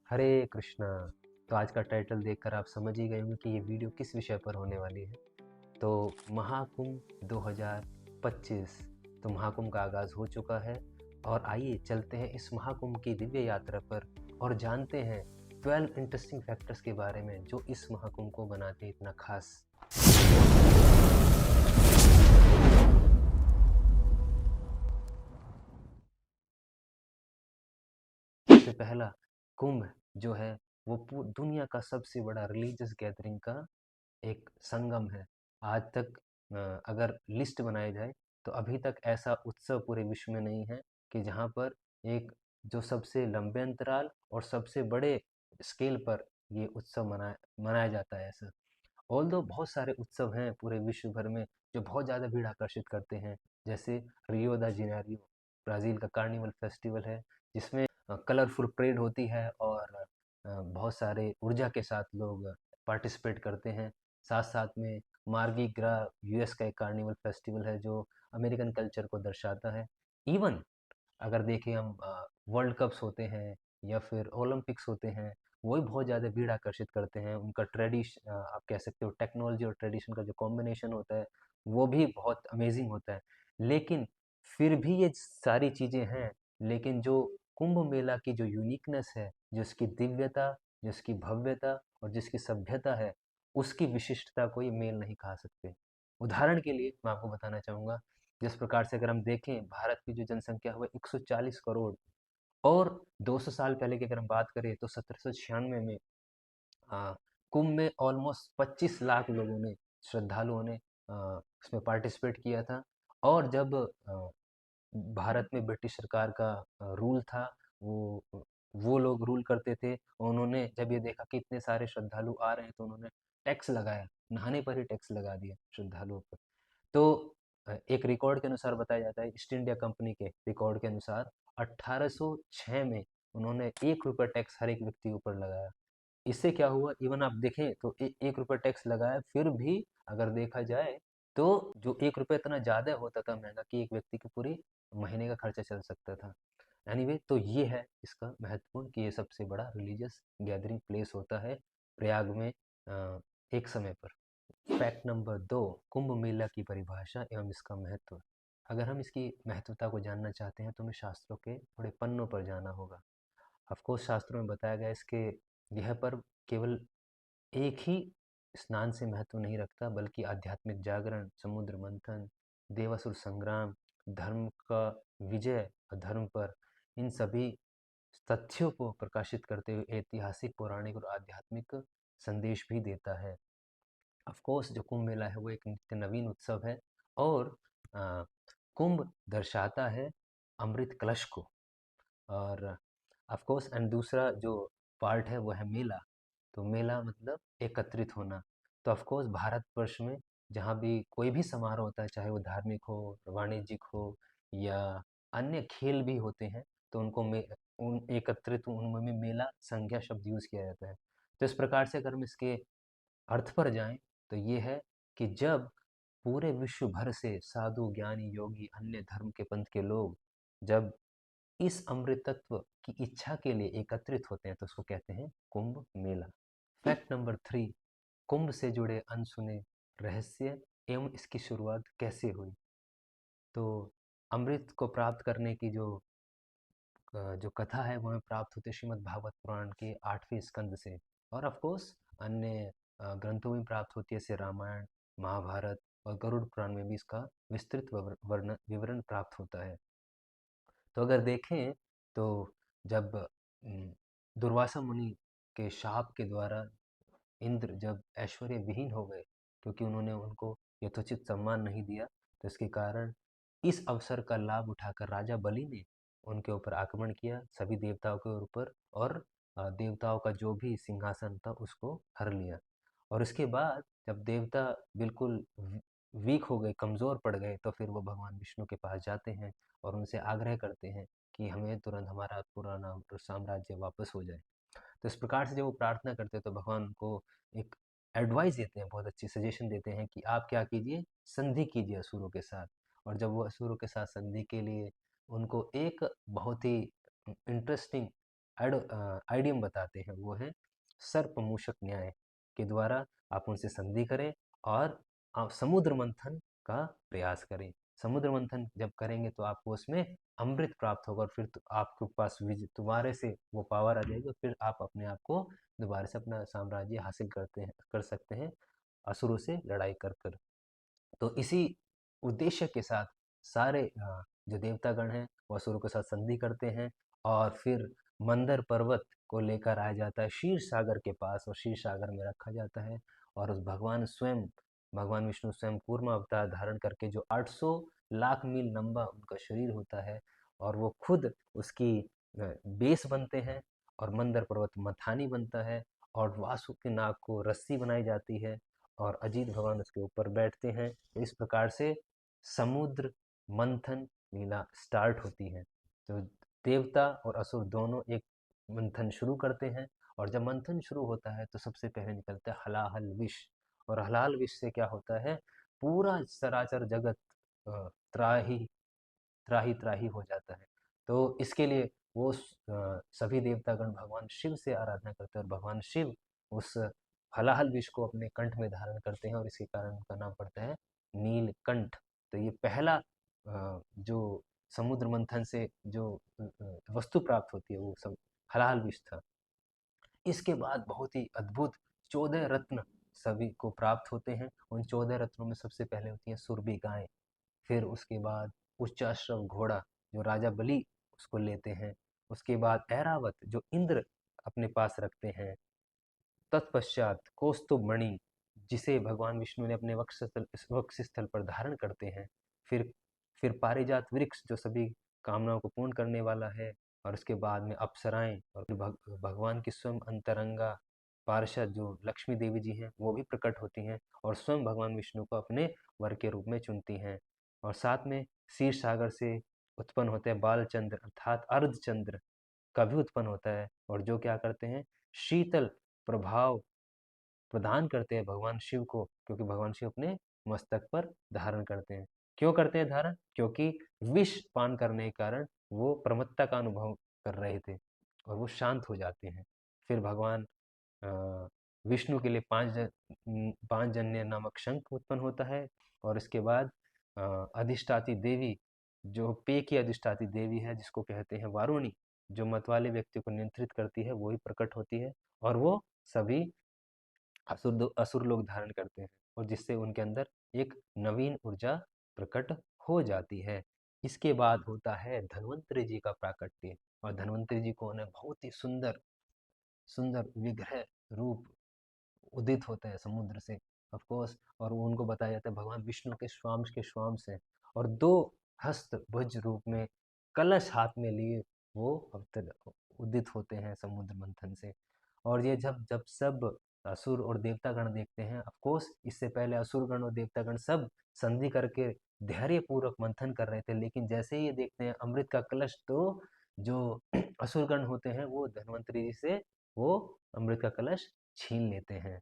हरे कृष्णा। तो आज का टाइटल देखकर आप समझ ही गए होंगे कि ये वीडियो किस विषय पर होने वाली है। तो महाकुंभ 2025। तो महाकुंभ का आगाज़ हो चुका है और आइए चलते हैं इस महाकुंभ की दिव्य यात्रा पर और जानते हैं 12 इंटरेस्टिंग फैक्टर्स के बारे में जो इस महाकुंभ को बनाते हैं इतना खास। सबसे पहला, कुंभ जो है वो दुनिया का सबसे बड़ा रिलीजियस गैदरिंग का एक संगम है। आज तक अगर लिस्ट बनाई जाए तो अभी तक ऐसा उत्सव पूरे विश्व में नहीं है कि जहाँ पर एक जो सबसे लंबे अंतराल और सबसे बड़े स्केल पर ये उत्सव मनाया मनाया जाता है ऐसा। ऑल्दो बहुत सारे उत्सव हैं पूरे विश्व भर में जो बहुत ज़्यादा भीड़ आकर्षित करते हैं, जैसे रियो द जेनेरियो ब्राज़ील का कार्निवल फेस्टिवल है, जिसमें कलरफुल परेड होती है और बहुत सारे ऊर्जा के साथ लोग पार्टिसिपेट करते हैं। साथ-साथ में मार्डी ग्रा यूएस का एक कार्निवल फेस्टिवल है जो अमेरिकन कल्चर को दर्शाता है। इवन अगर देखें हम वर्ल्ड कप्स होते हैं या फिर ओलंपिक्स होते हैं, वो भी बहुत ज़्यादा भीड़ आकर्षित करते हैं। उनका आप कह सकते हो टेक्नोलॉजी और ट्रेडिशन का जो कॉम्बिनेशन होता है, वो भी बहुत अमेज़िंग होता है। लेकिन फिर भी ये सारी चीज़ें हैं, लेकिन जो कुंभ मेला की जो यूनिकनेस है, जो इसकी दिव्यता, जो इसकी भव्यता और जिसकी सभ्यता है, उसकी विशिष्टता को ये मेल नहीं खा सकते। उदाहरण के लिए मैं आपको बताना चाहूँगा, जिस प्रकार से अगर हम देखें भारत की जो जनसंख्या है वो 140 करोड़ और 200 साल पहले की अगर हम बात करें तो 1796 में कुंभ में ऑलमोस्ट 25 लाख लोगों ने श्रद्धालुओं ने उसमें पार्टिसिपेट किया था। और जब भारत में ब्रिटिश सरकार का रूल था, वो वो लोग रूल करते थे और उन्होंने जब ये देखा कि इतने सारे श्रद्धालु आ रहे हैं तो उन्होंने टैक्स लगाया, नहाने पर ही टैक्स लगा दिया श्रद्धालुओं पर। तो एक रिकॉर्ड के अनुसार बताया जाता है, ईस्ट इंडिया कंपनी के रिकॉर्ड के अनुसार 1806 में उन्होंने 1 रुपया टैक्स हर एक व्यक्ति के ऊपर लगाया। इससे क्या हुआ, इवन आप देखें तो 1 रुपया टैक्स लगाया, फिर भी अगर देखा जाए तो जो 1 रुपया इतना ज़्यादा होता था महँगा कि एक व्यक्ति की पूरी महीने का खर्चा चल सकता था। एनीवे तो ये है इसका महत्वपूर्ण कि ये सबसे बड़ा रिलीजियस गैदरिंग प्लेस होता है प्रयाग में एक समय पर। फैक्ट नंबर 2, कुंभ मेला की परिभाषा एवं इसका महत्व। अगर हम इसकी महत्वता को जानना चाहते हैं तो हमें शास्त्रों के थोड़े पन्नों पर जाना होगा। ऑफ कोर्स शास्त्रों में बताया गया है इसके यह पर्व केवल एक ही स्नान से महत्व नहीं रखता, बल्कि आध्यात्मिक जागरण, समुद्र मंथन, देवासुर संग्राम, धर्म का विजय अधर्म पर, इन सभी तथ्यों को प्रकाशित करते हुए ऐतिहासिक, पौराणिक और आध्यात्मिक संदेश भी देता है। ऑफ कोर्स जो कुंभ मेला है वो एक नित्य नवीन उत्सव है और अ, कुंभ दर्शाता है अमृत कलश को। और ऑफ कोर्स एंड दूसरा जो पार्ट है वो है मेला। तो मेला मतलब एकत्रित होना। तो ऑफ कोर्स भारतवर्ष में जहाँ भी कोई भी समारोह होता है, चाहे वो धार्मिक हो, वाणिज्यिक हो या अन्य खेल भी होते हैं, तो उनको में उन एकत्रित उनमें मेला संज्ञा शब्द यूज़ किया जाता है। तो इस प्रकार से अगर हम इसके अर्थ पर जाएँ तो ये है कि जब पूरे विश्व भर से साधु, ज्ञानी, योगी, अन्य धर्म के पंथ के लोग जब इस अमृतत्व की इच्छा के लिए एकत्रित होते हैं तो उसको कहते हैं कुंभ मेला। फैक्ट नंबर 3, कुंभ से जुड़े अनसुने रहस्य एवं इसकी शुरुआत कैसे हुई। तो अमृत को प्राप्त करने की जो कथा है वो हमें प्राप्त होती है श्रीमद् भागवत पुराण के 8वें स्कंद से और ऑफ कोर्स अन्य ग्रंथों में प्राप्त होती है जैसे रामायण, महाभारत और गरुड़ पुराण में भी इसका विस्तृत विवरण प्राप्त होता है। तो अगर देखें तो जब दुर्वासा मुनि के शाप के द्वारा इंद्र जब ऐश्वर्य विहीन हो गए क्योंकि उन्होंने उनको यथोचित सम्मान नहीं दिया, तो इसके कारण इस अवसर का लाभ उठाकर राजा बलि ने उनके ऊपर आक्रमण किया, सभी देवताओं के ऊपर और देवताओं का जो भी सिंहासन था उसको हर लिया। और इसके बाद जब देवता बिल्कुल वीक हो गए, कमज़ोर पड़ गए, तो फिर वो भगवान विष्णु के पास जाते हैं और उनसे आग्रह करते हैं कि हमें तुरंत हमारा पुराना साम्राज्य वापस हो जाए। तो इस प्रकार से जब वो प्रार्थना करते हैं तो भगवान उनको एक एडवाइस देते हैं, बहुत अच्छी सजेशन देते हैं कि आप क्या कीजिए, संधि कीजिए असुरों के साथ। और जब वो असुरों के साथ संधि के लिए उनको एक बहुत ही इंटरेस्टिंग आइडियम बताते हैं, वो है सर्प मूषक न्याय के द्वारा आप उनसे संधि करें और आप समुद्र मंथन का प्रयास करें। समुद्र मंथन जब करेंगे तो आपको उसमें अमृत प्राप्त होगा और फिर आपके पास दोबारा से वो पावर आ जाएगी और फिर आप अपने आप को दोबारा से अपना साम्राज्य हासिल कर सकते हैं असुरों से लड़ाई कर कर। तो इसी उद्देश्य के साथ सारे जो देवतागण हैं वो असुरों के साथ संधि करते हैं और फिर मंदर पर्वत को लेकर आया जाता है क्षीर सागर के पास और क्षीर सागर में रखा जाता है। और उस भगवान विष्णु स्वयं कूर्मा अवतार धारण करके जो 800 लाख मील लंबा उनका शरीर होता है और वो खुद उसकी बेस बनते हैं और मंदर पर्वत मथानी बनता है और वासुकी नाग को रस्सी बनाई जाती है और अजीत भगवान उसके ऊपर बैठते हैं। तो इस प्रकार से समुद्र मंथन लीला स्टार्ट होती है। तो देवता और असुर दोनों एक मंथन शुरू करते हैं और जब मंथन शुरू होता है तो सबसे पहले निकलता है हलाहल विष। और हलाहल विष से क्या होता है, पूरा चराचर जगत त्राही त्राही त्राही हो जाता है। तो इसके लिए वो सभी देवतागण भगवान शिव से आराधना करते हैं और भगवान शिव उस हलाहल विष को अपने कंठ में धारण करते हैं और इसके कारण उनका नाम पड़ता है नीलकंठ। तो ये पहला जो समुद्र मंथन से जो वस्तु प्राप्त होती है वो सब हलाहल विष था। इसके बाद बहुत ही अद्भुत 14 रत्न सभी को प्राप्त होते हैं। उन 14 रत्नों में सबसे पहले होती है सुरभि गाय, फिर उसके बाद उच्चाश्रव घोड़ा जो राजा बलि उसको लेते हैं, उसके बाद ऐरावत जो इंद्र अपने पास रखते हैं, तत्पश्चात कौस्तुभ मणि जिसे भगवान विष्णु ने अपने वक्ष स्थल पर धारण करते हैं, फिर पारिजात वृक्ष जो सभी कामनाओं को पूर्ण करने वाला है, और उसके बाद में अप्सराएं और फिर भगवान की स्वयं अंतरंगा पार्षद जो लक्ष्मी देवी जी हैं वो भी प्रकट होती हैं और स्वयं भगवान विष्णु को अपने वर के रूप में चुनती हैं। और साथ में क्षीर सागर से उत्पन्न होते हैं बालचंद्र अर्थात अर्धचंद्र का भी उत्पन्न होता है और जो क्या करते हैं, शीतल प्रभाव प्रदान करते हैं भगवान शिव को, क्योंकि भगवान शिव अपने मस्तक पर धारण करते हैं। क्यों करते हैं धारण? क्योंकि विष पान करने के कारण वो प्रमत्ता का अनुभव कर रहे थे और वो शांत हो जाते हैं। फिर भगवान विष्णु के लिए पांच जन्य नामक शंख उत्पन्न होता है और इसके बाद अधिष्ठाती देवी जो पे की अधिष्ठाती देवी है जिसको कहते हैं वारुणी, जो मतवाले व्यक्ति को नियंत्रित करती है वो ही प्रकट होती है और वो सभी असुर लोग धारण करते हैं और जिससे उनके अंदर एक नवीन ऊर्जा प्रकट हो जाती है। इसके बाद होता है धन्वंतरि जी का प्राकट्य और धन्वंतरि जी को उन्हें बहुत ही सुंदर सुंदर विग्रह रूप उदित होते हैं समुद्र से ऑफ कोर्स, और वो उनको बताया जाता है भगवान विष्णु के श्वाम से और दो हस्त भुज रूप में कलश हाथ में लिए वो उदित होते हैं समुद्र मंथन से। और ये जब जब सब असुर और देवतागण देखते हैं, ऑफ कोर्स इससे पहले असुरगण और देवतागण सब संधि करके धैर्य पूर्वक मंथन कर रहे थे, लेकिन जैसे ही ये देखते हैं अमृत का कलश, तो जो असुरगण होते हैं वो धन्वंतरी जी से वो अमृत का कलश छीन लेते हैं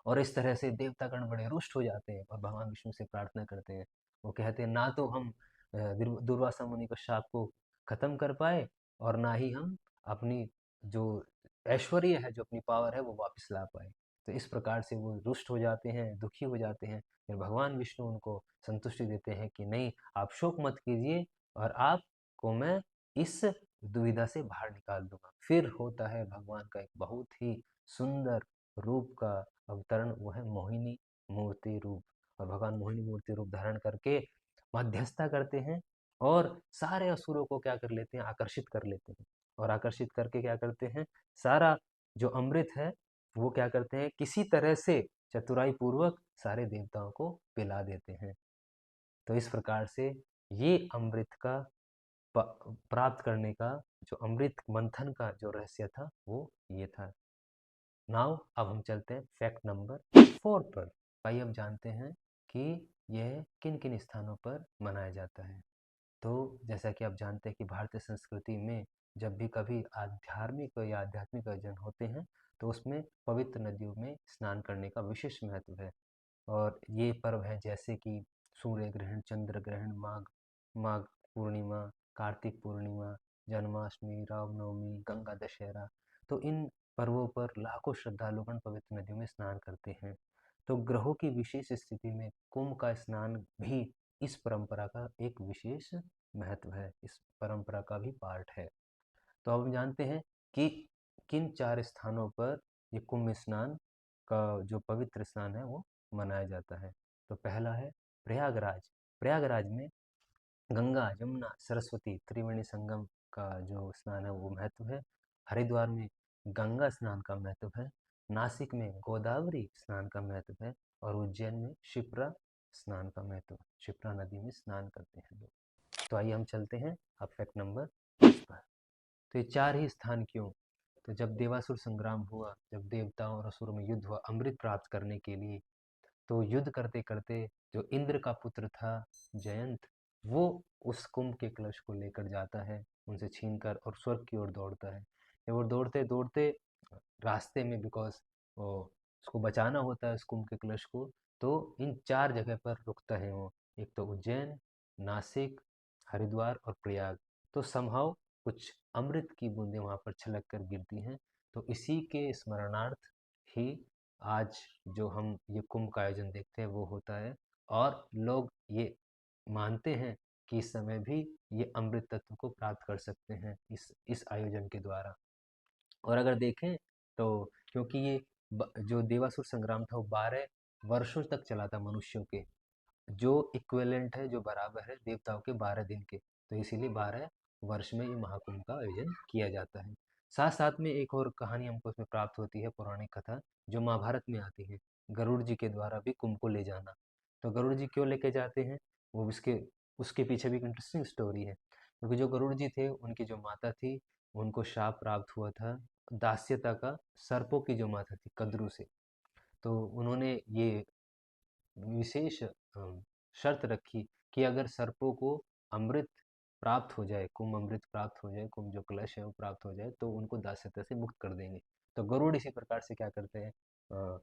और इस तरह से देवतागण बड़े रुष्ट हो जाते हैं और भगवान विष्णु से प्रार्थना करते हैं। वो कहते हैं ना तो हम दुर्वासा मुनि के शाप को खत्म कर पाए और ना ही हम अपनी जो ऐश्वर्य है, जो अपनी पावर है वो वापस ला पाए। तो इस प्रकार से वो रुष्ट हो जाते हैं, दुखी हो जाते हैं। फिर भगवान विष्णु उनको संतुष्टि देते हैं कि नहीं, आप शोक मत कीजिए और आपको मैं इस दुविधा से बाहर निकाल दूंगा। फिर होता है भगवान का एक बहुत ही सुंदर रूप का अवतरण, वो है मोहिनी मूर्ति रूप। और भगवान मोहिनी मूर्ति रूप धारण करके मध्यस्थता करते हैं और सारे असुरों को क्या कर लेते हैं, आकर्षित कर लेते हैं और आकर्षित करके क्या करते हैं, सारा जो अमृत है वो क्या करते हैं, किसी तरह से चतुराई पूर्वक सारे देवताओं को पिला देते हैं। तो इस प्रकार से ये अमृत का प्राप्त करने का, जो अमृत मंथन का जो रहस्य था वो ये था। नाउ अब हम चलते हैं फैक्ट नंबर 4 पर। भाई अब जानते हैं कि यह किन किन स्थानों पर मनाया जाता है। तो जैसा कि आप जानते हैं कि भारतीय संस्कृति में जब भी कभी आध्यात्मिक या आध्यात्मिक आयोजन होते हैं तो उसमें पवित्र नदियों में स्नान करने का विशेष महत्व है। और ये पर्व है जैसे कि सूर्य ग्रहण, चंद्र ग्रहण, माघ माघ पूर्णिमा, कार्तिक पूर्णिमा, जन्माष्टमी, रामनवमी, गंगा दशहरा। तो इन पर्वों पर लाखों श्रद्धालुगण पवित्र नदियों में स्नान करते हैं। तो ग्रहों की विशेष स्थिति में कुंभ का स्नान भी इस परंपरा का एक विशेष महत्व है, इस परंपरा का भी पार्ट है। तो अब हम जानते हैं कि किन 4 स्थानों पर ये कुंभ स्नान का जो पवित्र स्नान है वो मनाया जाता है। तो पहला है प्रयागराज। प्रयागराज में गंगा, जमुना, सरस्वती त्रिवेणी संगम का जो स्नान है वो महत्व है। हरिद्वार में गंगा स्नान का महत्व है। नासिक में गोदावरी स्नान का महत्व है। और उज्जैन में शिप्रा स्नान का महत्व है। शिप्रा नदी में स्नान करते हैं लोग। तो आइए हम चलते हैं अब फैक्ट नंबर 20 पर। तो ये 4 ही स्थान क्यों? तो जब देवासुर संग्राम हुआ, जब देवताओं और असुरों में युद्ध हुआ अमृत प्राप्त करने के लिए, तो युद्ध करते करते जो इंद्र का पुत्र था जयंत, वो उस कुंभ के कलश को लेकर जाता है उनसे छीनकर और स्वर्ग की ओर दौड़ता है। जब वो दौड़ते दौड़ते रास्ते में, बिकॉज वो उसको बचाना होता है उस कुंभ के कलश को, तो इन 4 जगह पर रुकता है वो। एक तो उज्जैन, नासिक, हरिद्वार और प्रयाग। तो समहाउ कुछ अमृत की बूंदें वहाँ पर छलक कर गिरती हैं। तो इसी के स्मरणार्थ ही आज जो हम ये कुंभ का आयोजन देखते हैं वो होता है। और लोग ये मानते हैं कि इस समय भी ये अमृत तत्व को प्राप्त कर सकते हैं इस आयोजन के द्वारा। और अगर देखें तो क्योंकि ये जो देवासुर संग्राम था वो 12 वर्षों तक चला था मनुष्यों के, जो इक्विवेलेंट है, जो बराबर है देवताओं के 12 दिन के। तो इसीलिए 12 वर्ष में ये महाकुंभ का आयोजन किया जाता है। साथ साथ में एक और कहानी हमको उसमें प्राप्त होती है, पौराणिक कथा जो महाभारत में आती है, गरुड़ जी के द्वारा भी कुंभ को ले जाना। तो गरुड़ जी क्यों लेके जाते हैं, वो उसके उसके पीछे भी एक इंटरेस्टिंग स्टोरी है। क्योंकि जो गरुड़ जी थे उनकी जो माता थी, उनको शाप प्राप्त हुआ था दास्यता का, सर्पों की जो माता थी कद्रु से। तो उन्होंने ये विशेष शर्त रखी कि अगर सर्पों को अमृत प्राप्त हो जाए, कुंभ अमृत प्राप्त हो जाए, कुंभ जो कलश है वो प्राप्त हो जाए, तो उनको दास्यता से मुक्त कर देंगे। तो गरुड़ इसी प्रकार से क्या करते हैं, अ,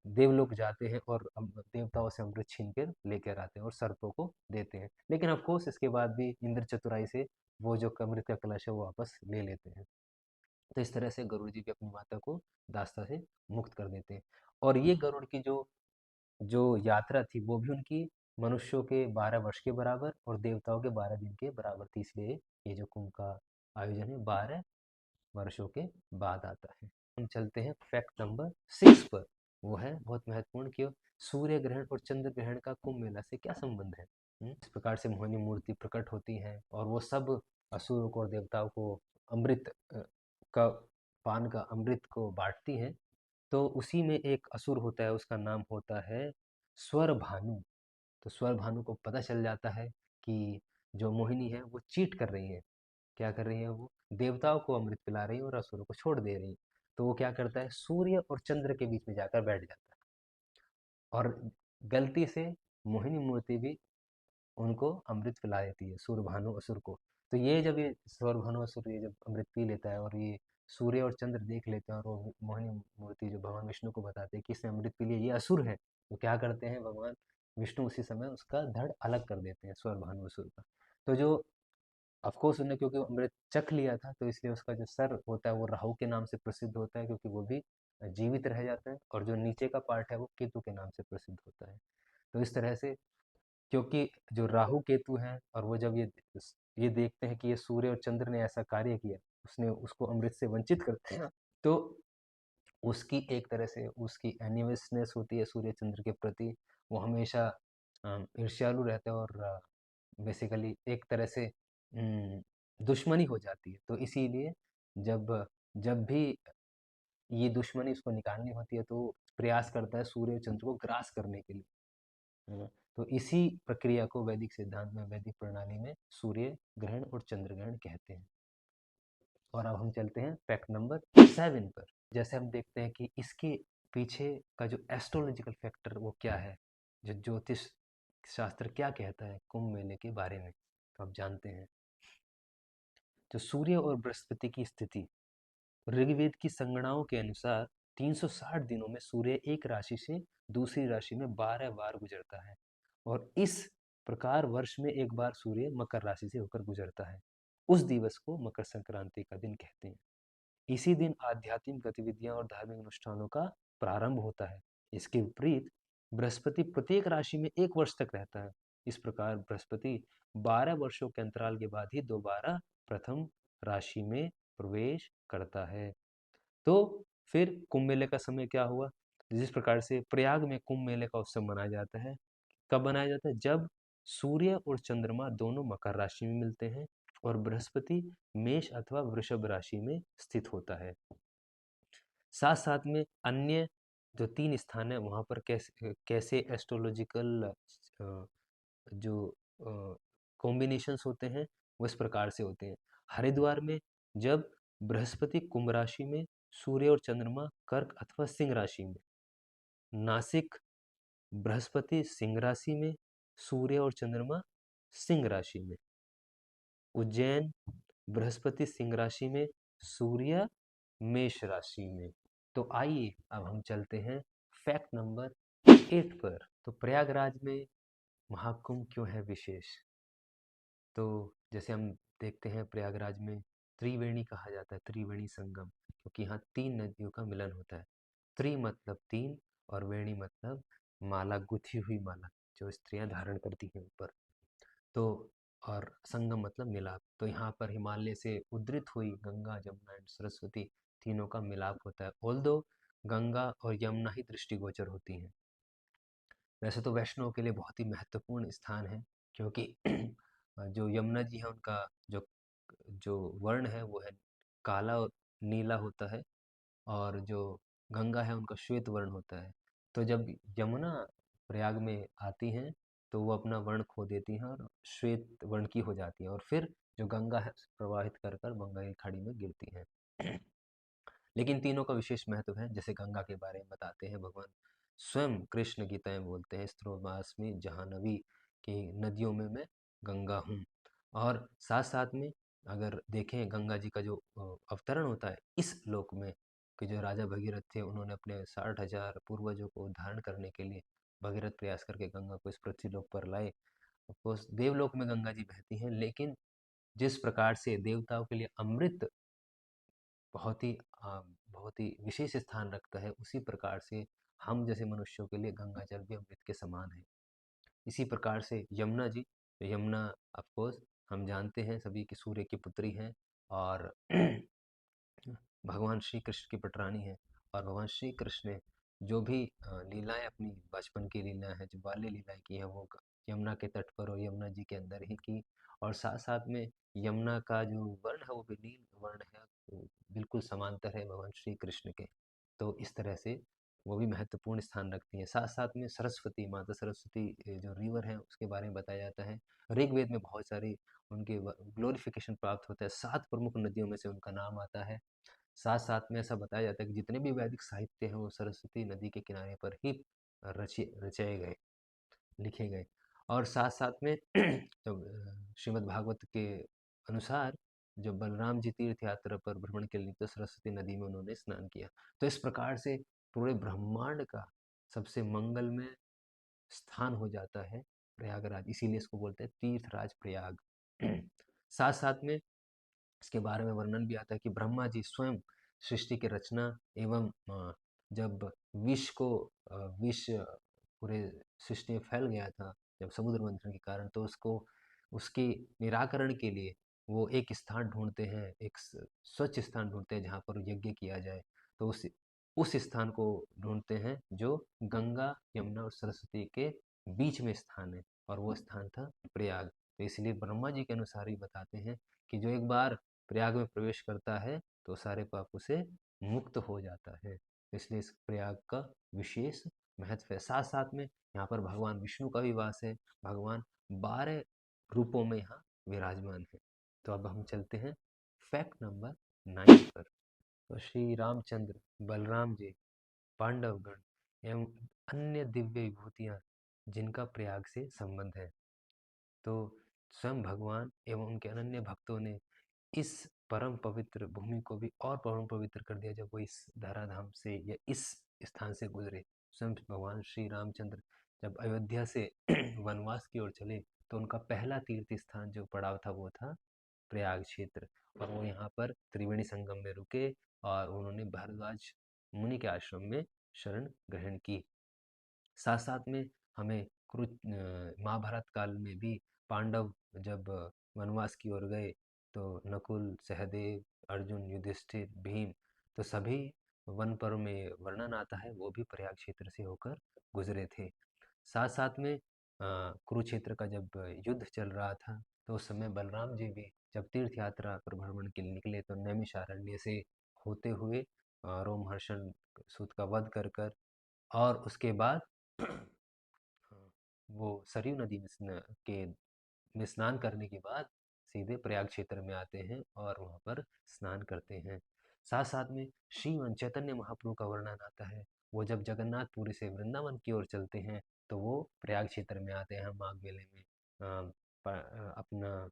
देवलोक जाते हैं और देवताओं से अमृत छीन कर लेकर आते हैं और सर्पों को देते हैं। लेकिन ऑफ कोर्स इसके बाद भी इंद्र चतुराई से वो जो अमृत का कलश है वो वापस ले लेते हैं। तो इस तरह से गरुड़ जी भी अपनी माता को दास्ता से मुक्त कर देते हैं। और ये गरुड़ की जो जो यात्रा थी वो भी उनकी मनुष्यों के 12 वर्ष के बराबर और देवताओं के 12 दिन के बराबर थी। इसलिए ये जो कुंभ का आयोजन है 12 वर्षों के बाद आता है। हम चलते हैं फैक्ट नंबर 6 पर। वो है बहुत महत्वपूर्ण कि सूर्य ग्रहण और चंद्र ग्रहण का कुंभ मेला से क्या संबंध है। इस प्रकार से मोहिनी मूर्ति प्रकट होती है और वो सब असुरों को और देवताओं को अमृत का पान का अमृत को बांटती है। तो उसी में एक असुर होता है, उसका नाम होता है स्वर भानु। तो स्वर भानु को पता चल जाता है कि जो मोहिनी है वो चीट कर रही है। क्या कर रही है, वो देवताओं को अमृत पिला रही है और असुरों को छोड़ दे रही है। तो वो क्या करता है, सूर्य और चंद्र के बीच में जाकर बैठ जाता है और गलती से मोहिनी मूर्ति भी उनको अमृत पिला देती है, सूर्यभानु असुर को। तो ये जब ये सूर्यभानु असुर ये जब अमृत पी लेता है और ये सूर्य और चंद्र देख लेते हैं और वो मोहिनी मूर्ति जो भगवान विष्णु को बताते हैं कि इसने अमृत पी लिया, ये असुर है। तो क्या करते हैं भगवान विष्णु उसी समय उसका धड़ अलग कर देते हैं सूर्यभानु असुर का। तो जो ऑफकोर्स उन्होंने क्योंकि अमृत चख लिया था तो इसलिए उसका जो सर होता है वो राहु के नाम से प्रसिद्ध होता है, क्योंकि वो भी जीवित रह जाता है। और जो नीचे का पार्ट है वो केतु के नाम से प्रसिद्ध होता है। तो इस तरह से क्योंकि जो राहु केतु हैं और वो जब ये देखते हैं कि ये सूर्य और चंद्र ने ऐसा कार्य किया, उसने उसको अमृत से वंचित करते हैं, तो उसकी एक तरह से उसकी एनिमियसनेस होती है सूर्य चंद्र के प्रति। वो हमेशा ईर्ष्यालु रहता है और बेसिकली एक तरह से दुश्मनी हो जाती है। तो इसीलिए जब जब भी ये दुश्मनी उसको निकालनी होती है तो प्रयास करता है सूर्य और चंद्र को ग्रास करने के लिए, है ना। तो इसी प्रक्रिया को वैदिक सिद्धांत में, वैदिक प्रणाली में सूर्य ग्रहण और चंद्र ग्रहण कहते हैं। और अब हम चलते हैं फैक्ट नंबर 7 पर। जैसे हम देखते हैं कि इसके पीछे का जो एस्ट्रोलॉजिकल फैक्टर वो क्या है, जो ज्योतिष शास्त्र क्या कहता है कुंभ मेले के बारे में, तो आप जानते हैं। जो सूर्य और बृहस्पति की स्थिति ऋग्वेद की संगणनाओं के अनुसार 360 दिनों में सूर्य एक राशि से दूसरी राशि में 12 बार गुजरता है। और इस प्रकार वर्ष में एक बार सूर्य मकर राशि से होकर गुजरता है। उस दिवस को मकर संक्रांति का दिन कहते हैं। इसी दिन आध्यात्मिक गतिविधियां और धार्मिक अनुष्ठानों का प्रारंभ होता है। इसके विपरीत बृहस्पति प्रत्येक राशि में 1 वर्ष तक रहता है। इस प्रकार बृहस्पति 12 वर्षों के अंतराल के बाद ही दोबारा प्रथम राशि में प्रवेश करता है। तो फिर कुंभ मेले का समय क्या हुआ? जिस प्रकार से प्रयाग में कुंभ मेले का उत्सव मनाया जाता है, कब मनाया जाता है? जब सूर्य और चंद्रमा दोनों मकर राशि में मिलते हैं और बृहस्पति मेष अथवा वृषभ राशि में स्थित होता है। साथ साथ में अन्य जो 3 स्थान है वहाँ पर कैसे कैसे एस्ट्रोलॉजिकल जो कॉम्बिनेशंस होते हैं वो इस प्रकार से होते हैं। हरिद्वार में जब बृहस्पति कुंभ राशि में, सूर्य और चंद्रमा कर्क अथवा सिंह राशि में। नासिक बृहस्पति सिंह राशि में, सूर्य और चंद्रमा सिंह राशि में। उज्जैन बृहस्पति सिंह राशि में, सूर्य मेष राशि में। तो आइए अब हम चलते हैं फैक्ट नंबर 8 पर। तो प्रयागराज में महाकुंभ क्यों है विशेष? तो जैसे हम देखते हैं प्रयागराज में त्रिवेणी कहा जाता है, त्रिवेणी संगम, क्योंकि यहाँ 3 नदियों का मिलन होता है। त्रि मतलब 3 और वेणी मतलब माला, गुथी हुई माला जो स्त्रियां धारण करती हैं ऊपर। तो और संगम मतलब मिलाप। तो यहाँ पर हिमालय से उद्धृत हुई गंगा, जमुना एंड सरस्वती तीनों का मिलाप होता है। ऑल्दो गंगा और यमुना ही दृष्टिगोचर होती हैं। वैसे तो वैष्णव के लिए बहुत ही महत्वपूर्ण स्थान है, क्योंकि जो यमुना जी है उनका जो जो वर्ण है वो है काला और नीला होता है, और जो गंगा है उनका श्वेत वर्ण होता है। तो जब यमुना प्रयाग में आती हैं तो वो अपना वर्ण खो देती हैं और श्वेत वर्ण की हो जाती हैं, और फिर जो गंगा है प्रवाहित कर कर गंगा की खाड़ी में गिरती हैं। लेकिन तीनों का विशेष महत्व है। जैसे गंगा के बारे में बताते हैं, भगवान स्वयं कृष्ण गीता में बोलते हैं, स्त्रोमास में जाह्नवी कि नदियों में मैं गंगा हूँ। और साथ साथ में अगर देखें गंगा जी का जो अवतरण होता है इस लोक में, कि जो राजा भगीरथ थे उन्होंने अपने 60,000 पूर्वजों को धारण करने के लिए भगीरथ प्रयास करके गंगा को इस पृथ्वी लोक पर लाए। ऑफकोर्स देवलोक में गंगा जी बहती हैं, लेकिन जिस प्रकार से देवताओं के लिए अमृत बहुत ही बहुत ही विशेष स्थान रखता है, उसी प्रकार से हम जैसे मनुष्यों के लिए गंगा जल भी अमृत के समान है। इसी प्रकार से यमुना जी, तो यमुना ऑफ कोर्स हम जानते हैं सभी की सूर्य की पुत्री हैं, और भगवान श्री कृष्ण की पटरानी है। और भगवान श्री कृष्ण ने जो भी लीलाएं अपनी बचपन की लीलाएं हैं, जो बाल्य लीलाएं की हैं, वो यमुना के तट पर और यमुना जी के अंदर ही की। और साथ साथ में यमुना का जो वर्ण है वो भी नील वर्ण है, तो बिल्कुल समांतर है भगवान श्री कृष्ण के। तो इस तरह से वो भी महत्वपूर्ण स्थान रखती हैं। साथ साथ में सरस्वती माता, सरस्वती जो रिवर है उसके बारे में बताया जाता है। ऋग्वेद में बहुत सारी उनके ग्लोरिफिकेशन प्राप्त होता है। 7 प्रमुख नदियों में से उनका नाम आता है। साथ साथ में ऐसा बताया जाता है कि जितने भी वैदिक साहित्य हैं वो सरस्वती नदी के किनारे पर ही रचे गए, लिखे गए। और साथ साथ में जब श्रीमद् भागवत के अनुसार जब बलराम जी तीर्थ यात्रा पर भ्रमण के लिए तो सरस्वती नदी में उन्होंने स्नान किया। तो इस प्रकार से पूरे ब्रह्मांड का सबसे मंगलमय स्थान हो जाता है प्रयागराज, इसीलिए इसको बोलते हैं तीर्थराज प्रयाग। साथ साथ में इसके बारे में वर्णन भी आता है कि ब्रह्मा जी स्वयं सृष्टि की रचना एवं जब विष पूरे सृष्टि में फैल गया था जब समुद्र मंथन के कारण, तो उसको उसके निराकरण के लिए वो एक स्थान ढूंढते हैं, एक स्वच्छ स्थान ढूंढते हैं जहाँ पर यज्ञ किया जाए। तो उस स्थान को ढूंढते हैं जो गंगा, यमुना और सरस्वती के बीच में स्थान है, और वो स्थान था प्रयाग। तो इसलिए ब्रह्मा जी के अनुसार ही बताते हैं कि जो एक बार प्रयाग में प्रवेश करता है तो सारे पापों से मुक्त हो जाता है। इसलिए इस प्रयाग का विशेष महत्व है। साथ साथ में यहाँ पर भगवान विष्णु का भी वास है। भगवान 12 रूपों में यहाँ विराजमान है। तो अब हम चलते हैं फैक्ट नंबर 9 पर। तो श्री रामचंद्र, बलराम जी, पांडवगण एवं अन्य दिव्य विभूतियाँ जिनका प्रयाग से संबंध है। तो स्वयं भगवान एवं उनके अनन्य भक्तों ने इस परम पवित्र भूमि को भी और परम पवित्र कर दिया जब वो इस धराधाम से या इस स्थान से गुजरे। स्वयं भगवान श्री रामचंद्र जब अयोध्या से वनवास की ओर चले तो उनका पहला तीर्थ स्थान जो पड़ाव था वो था प्रयाग क्षेत्र। और वो यहाँ पर त्रिवेणी संगम में रुके और उन्होंने भारद्वाज मुनि के आश्रम में शरण ग्रहण की। साथ साथ में हमें महाभारत काल में भी पांडव जब वनवास की ओर गए, तो नकुल, सहदेव, अर्जुन, युधिष्ठिर, भीम, तो सभी वन पर्व में वर्णन आता है वो भी प्रयाग क्षेत्र से होकर गुजरे थे। साथ साथ में कुरुक्षेत्र का जब युद्ध चल रहा था, तो उस समय बलराम जी भी जब तीर्थ यात्रा पर भ्रमण के लिए निकले, तो नैमिषारण्य से होते हुए रोमहर्षण सूत का वध कर कर और उसके बाद वो सरयू नदी में स्नान करने के बाद सीधे प्रयाग क्षेत्र में आते हैं और वहाँ पर स्नान करते हैं। साथ साथ में श्रीमान चैतन्य महाप्रभु का वर्णन आता है, वो जब जगन्नाथपुरी से वृंदावन की ओर चलते हैं, तो वो प्रयाग क्षेत्र में आते हैं माघ मेले में। अपना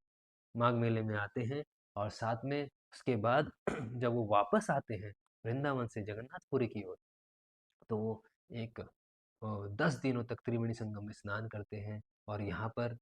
माघ मेले में आते हैं और साथ में उसके बाद जब वो वापस आते हैं वृंदावन से जगन्नाथपुरी की ओर, तो वो एक 10 दिनों तक त्रिवेणी संगम में स्नान करते हैं। और यहाँ पर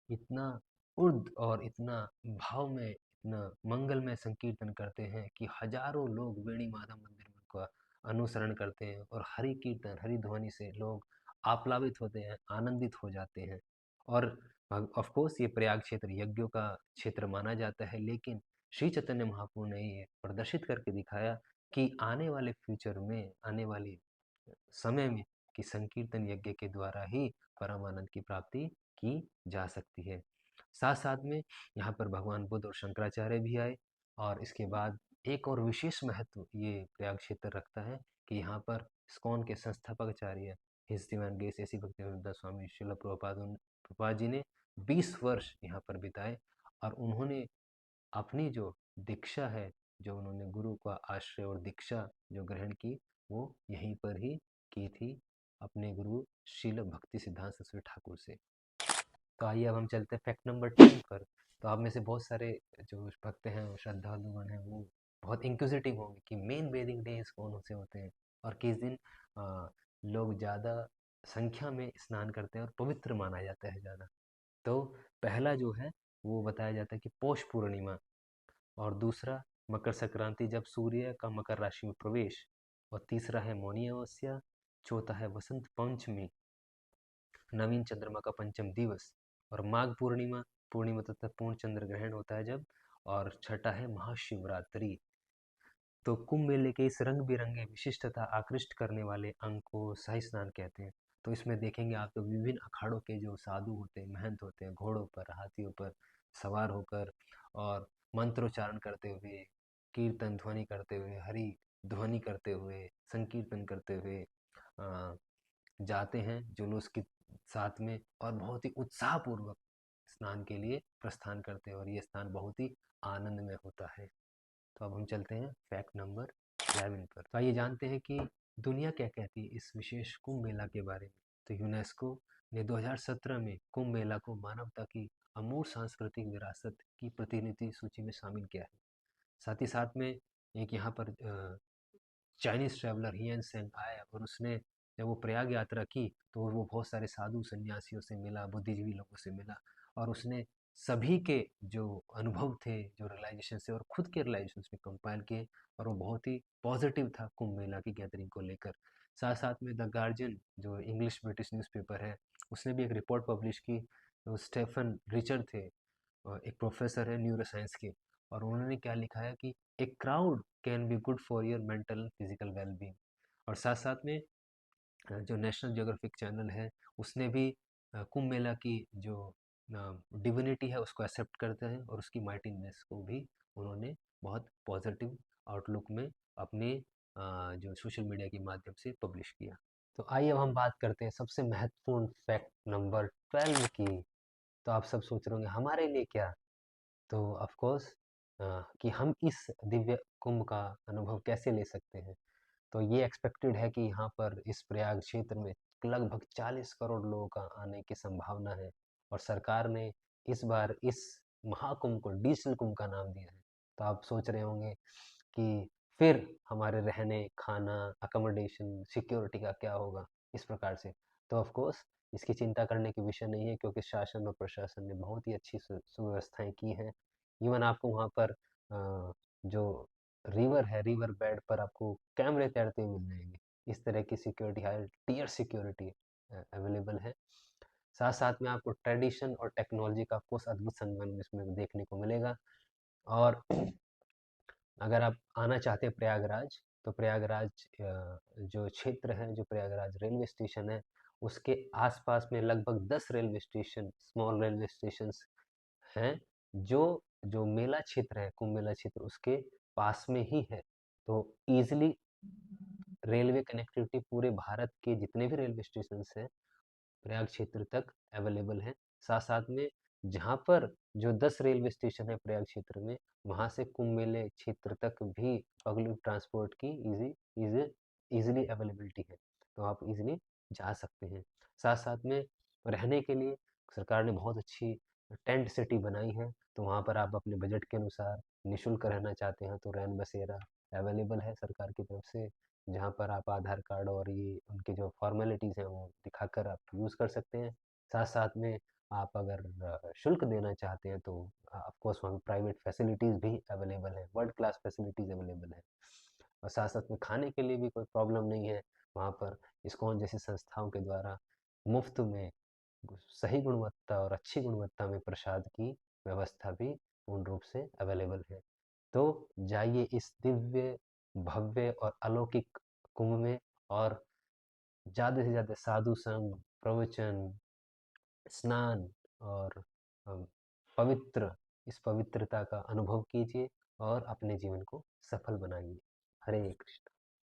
इतना उर्द और इतना भाव में, इतना मंगलमय संकीर्तन करते हैं कि हजारों लोग वेणी माधव मंदिर में उनका अनुसरण करते हैं और हरि कीर्तन, हरि ध्वनि से लोग आप्लावित होते हैं, आनंदित हो जाते हैं। और ऑफ कोर्स ये प्रयाग क्षेत्र यज्ञों का क्षेत्र माना जाता है, लेकिन श्री चैतन्य महाप्रभु ने ये प्रदर्शित करके दिखाया कि आने वाले फ्यूचर में, आने वाली समय में, कि संकीर्तन यज्ञ के द्वारा ही परम आनंद की प्राप्ति की जा सकती है। साथ साथ में यहाँ पर भगवान बुद्ध और शंकराचार्य भी आए। और इसके बाद एक और विशेष महत्व ये प्रयाग क्षेत्र रखता है कि यहाँ पर इस्कॉन के संस्थापक आचार्य हिज डिवाइन ग्रेस ऐसी भक्तिवेदांत स्वामी श्रील प्रभुपाद जी ने 20 वर्ष यहाँ पर बिताए। और उन्होंने अपनी जो दीक्षा है, जो उन्होंने गुरु का आश्रय और दीक्षा जो ग्रहण की, वो यहीं पर ही की थी, अपने गुरु शील भक्ति सिद्धांत सरस्वती ठाकुर से। तो आइए अब हम चलते हैं फैक्ट नंबर 10 पर। तो आप में से बहुत सारे जो भक्त हैं, श्रद्धालुगण हैं, वो बहुत इंक्विजिटिव होंगे कि मेन वेदिक डेज कौन से होते हैं और किस दिन लोग ज़्यादा संख्या में स्नान करते हैं और पवित्र माना जाता है ज़्यादा। तो पहला जो है वो बताया जाता है कि पौष पूर्णिमा, और दूसरा मकर संक्रांति जब सूर्य का मकर राशि में प्रवेश, और तीसरा है मौनी अमावस्या, चौथा है वसंत पंचमी, नवीन चंद्रमा का पंचम दिवस, और माघ पूर्णिमा, पूर्णिमा तथा पूर्ण चंद्र ग्रहण होता है जब, और छठा है महाशिवरात्रि। तो कुंभ मेले के इस रंग बिरंगे विशिष्ट तथा आकृष्ट करने वाले अंग को शाही स्नान कहते हैं। तो इसमें देखेंगे आप तो विभिन्न अखाड़ों के जो साधु होते हैं, महंत होते हैं, घोड़ों पर, हाथियों पर सवार होकर और मंत्रोच्चारण करते हुए, कीर्तन ध्वनि करते हुए, हरि ध्वनि करते हुए, संकीर्तन करते हुए अ, जाते हैं जुलूस के साथ में, और बहुत ही उत्साहपूर्वक स्नान के लिए प्रस्थान करते हैं, और ये स्नान बहुत ही आनंदमय होता है। तो अब हम चलते हैं फैक्ट नंबर 11 पर। तो आइए जानते हैं कि दुनिया क्या कहती है इस विशेष कुंभ मेला के बारे में। तो यूनेस्को ने 2017 में कुंभ मेला को मानवता की अमूर्त सांस्कृतिक विरासत की प्रतिनिधि सूची में शामिल किया है। साथ ही साथ में एक यहाँ पर चाइनीज ट्रैवलर हियन सेंग आया, और उसने जब वो प्रयाग यात्रा की, तो वो बहुत सारे साधु सन्यासियों से मिला, बुद्धिजीवी लोगों से मिला, और उसने सभी के जो अनुभव थे, जो रियलाइजेशन से, और खुद के रियलाइजेशन में कंपाइल किए, और वो बहुत ही पॉजिटिव था कुंभ मेला की गैदरिंग को लेकर। साथ साथ में द गार्जियन जो इंग्लिश ब्रिटिश न्यूज़पेपर है, उसने भी एक रिपोर्ट पब्लिश की। तो स्टेफन रिचर्ड थे, एक प्रोफेसर है न्यूरो साइंस के, और उन्होंने क्या लिखा है कि a crowd can be good for your mental physical wellbeing. और साथ साथ में जो नेशनल ज्योग्राफिक चैनल है, उसने भी कुंभ मेला की जो डिविनिटी है उसको एक्सेप्ट करते हैं, और उसकी माइटीनेस को भी उन्होंने बहुत पॉजिटिव आउटलुक में अपने जो सोशल मीडिया के माध्यम से पब्लिश किया। तो आइए अब हम बात करते हैं सबसे महत्वपूर्ण फैक्ट नंबर 12 की। तो आप सब सोच रहे होंगे हमारे लिए क्या। तो ऑफ कोर्स कि हम इस दिव्य कुंभ का अनुभव कैसे ले सकते हैं। तो ये एक्सपेक्टेड है कि यहाँ पर इस प्रयाग क्षेत्र में लगभग 40 करोड़ लोगों का आने की संभावना है, और सरकार ने इस बार इस महाकुंभ को डिजिटल कुंभ का नाम दिया है। तो आप सोच रहे होंगे कि फिर हमारे रहने, खाना, अकोमोडेशन, सिक्योरिटी का क्या होगा इस प्रकार से। तो ऑफ कोर्स इसकी चिंता करने की विषय नहीं है, क्योंकि शासन और प्रशासन ने बहुत ही अच्छी सुव्यवस्थाएं की हैं। इवन आपको वहाँ पर जो रिवर है, रिवर बेड पर आपको कैमरे तैरते हुए मिल जाएँगे। इस तरह की security, high tier security available है। साथ-साथ में आपको ट्रेडिशन और टेक्नोलॉजी का आपको अद्भुत संगम इसमें देखने को मिलेगा। और अगर आप आना चाहते हैं प्रयागराज, तो प्रयागराज जो क्षेत्र है, जो प्रयागराज रेलवे स्टेशन है, उसके आसपास में लगभग 10 railway station, small railway stations हैं, जो जो मेला क्षेत्र है, कुंभ मेला क्षेत्र, उसके पास में ही है। तो ईज़िली रेलवे कनेक्टिविटी पूरे भारत के जितने भी रेलवे स्टेशंस हैं, प्रयाग क्षेत्र तक अवेलेबल हैं। साथ-साथ में जहाँ पर जो 10 रेलवे स्टेशन है प्रयाग क्षेत्र में, वहाँ से कुंभ मेले क्षेत्र तक भी पब्लिक ट्रांसपोर्ट की ईज़िली अवेलेबिलिटी है। तो आप ईज़िली जा सकते हैं। साथ-साथ में रहने के लिए सरकार ने बहुत अच्छी टेंट सिटी बनाई है, तो वहाँ पर आप अपने बजट के अनुसार निःशुल्क रहना चाहते हैं, तो रैन बसेरा अवेलेबल है सरकार की तरफ से, जहाँ पर आप आधार कार्ड और ये उनकी जो फॉर्मेलिटीज़ हैं वो दिखाकर आप यूज़ कर सकते हैं। साथ-साथ में आप अगर शुल्क देना चाहते हैं तो ऑफ कोर्स वहाँ पे प्राइवेट फैसिलिटीज़ भी अवेलेबल है, वर्ल्ड क्लास फैसिलिटीज़ अवेलेबल है। और साथ-साथ में खाने के लिए भी कोई प्रॉब्लम नहीं है, वहाँ पर इस्कॉन जैसी संस्थाओं के द्वारा मुफ़्त में सही गुणवत्ता और अच्छी गुणवत्ता में प्रसाद की व्यवस्था भी पूर्ण रूप से अवेलेबल है। तो जाइए इस दिव्य, भव्य और अलौकिक कुंभ में, और ज़्यादा से ज़्यादा साधु संग, प्रवचन, स्नान और अ, पवित्र इस पवित्रता का अनुभव कीजिए और अपने जीवन को सफल बनाइए। हरे कृष्ण।